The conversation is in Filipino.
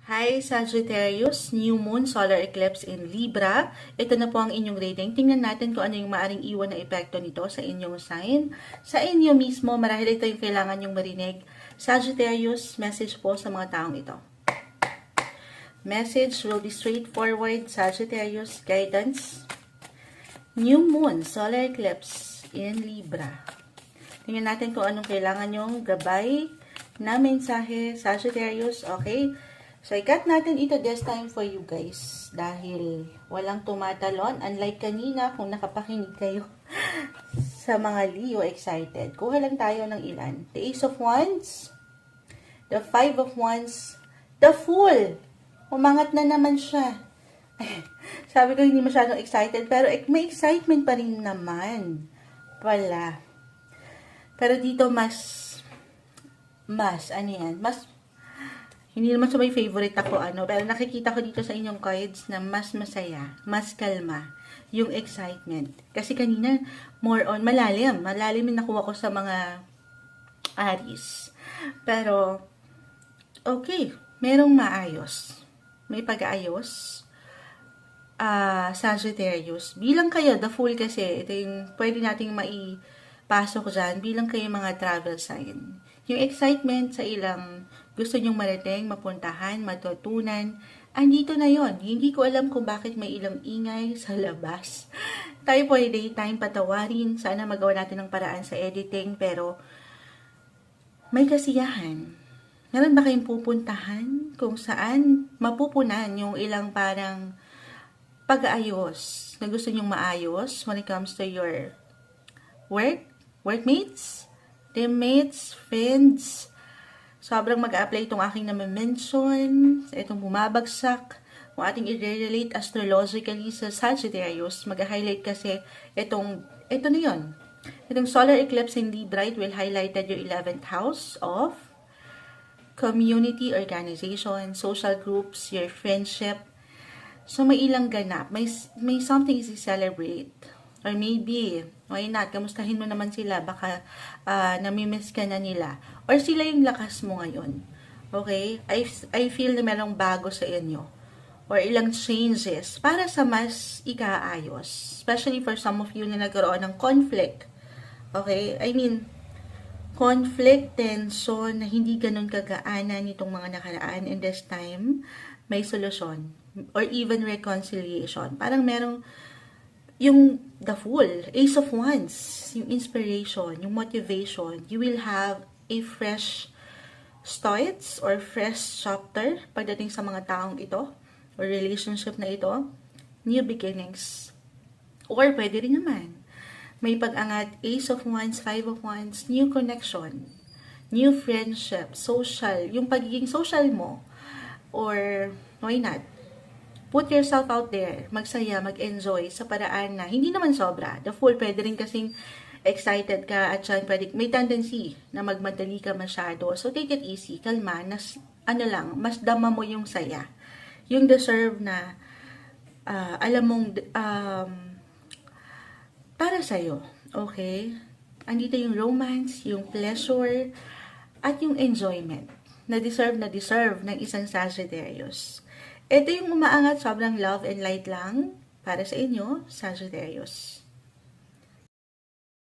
Hi Sagittarius, New Moon, Solar Eclipse in Libra. Ito na po ang inyong reading. Tingnan natin kung ano yung maaring iwan na epekto nito sa inyong sign. Sa inyo mismo, marahil ito yung kailangan yung marinig. Sagittarius, message po sa mga taong ito. Message will be straightforward, Sagittarius, guidance. New Moon, Solar Eclipse in Libra. Tingnan natin kung anong kailangan yung gabay na mensahe, Sagittarius, okay? So, ikat natin ito this time for you guys. Dahil walang tumatalon. Unlike kanina, kung nakapakinig kayo sa mga Leo excited. Kuha lang tayo ng ilan. The Ace of Wands. The Five of Wands. The Fool. Umangat na naman siya. Sabi ko hindi masyadong excited. Pero may excitement pa rin naman. Wala. Pero dito mas, ano yan? Hindi naman sa may favorite ako, pero nakikita ko dito sa inyong cards na mas masaya, mas kalma, yung excitement. Kasi kanina, more on malalim yung nakuha ko sa mga Aries. Pero, okay, merong maayos. May pag-aayos. Sagittarius. Bilang kayo, the Fool kasi, ito yung pwede nating maipasok dyan, bilang kayo mga travel sign. Yung excitement sa ilang gusto nyong marating, mapuntahan, matutunan, andito na yon. Hindi ko alam kung bakit may ilang ingay sa labas. Tayo po ay daytime, patawarin. Sana magawa natin ng paraan sa editing, pero may kasiyahan. Meron ba kayong pupuntahan kung saan mapupunan yung ilang parang pag-aayos na gusto nyong maayos when it comes to your workmates, teammates, friends. Sobrang mag-a-apply itong aking na-mention, itong bumabagsak, kung ating i-relate astrologically sa Sagittarius, mag-highlight kasi ito na yun. Itong solar eclipse in Libra, it will highlight your 11th house of community, organization, social groups, your friendship. So, may ilang ganap. May something to celebrate. Or maybe, why not? Kamustahin mo naman sila. Baka namimiss ka na nila. Or sila yung lakas mo ngayon. Okay? I feel na merong bago sa inyo. Or ilang changes para sa mas ikaayos. Especially for some of you na nagkaroon ng conflict. Okay? I mean, conflict, tension, na hindi ganun kagaanan nitong mga nakaraan. And this time, may solusyon. Or even reconciliation. Parang merong yung the Fool, Ace of Wands, yung inspiration, yung motivation, you will have a fresh starts or fresh chapter pagdating sa mga taong ito or relationship na ito, new beginnings. Or pwede rin naman, may pag-angat, Ace of Wands, Five of Wands, new connection, new friendship, social, yung pagiging social mo, or why not? Put yourself out there, magsaya, mag-enjoy sa paraan na hindi naman sobra. The Fool, pwede rin kasing excited ka at siya, may tendency na magmadali ka masyado. So, take it easy, kalma, mas dama mo yung saya. Yung deserve na, alam mong, para sa'yo, okay? Andito yung romance, yung pleasure, at yung enjoyment na deserve ng isang Sagittarius. Ito yung umaangat, sobrang love and light lang para sa inyo, Sagittarius.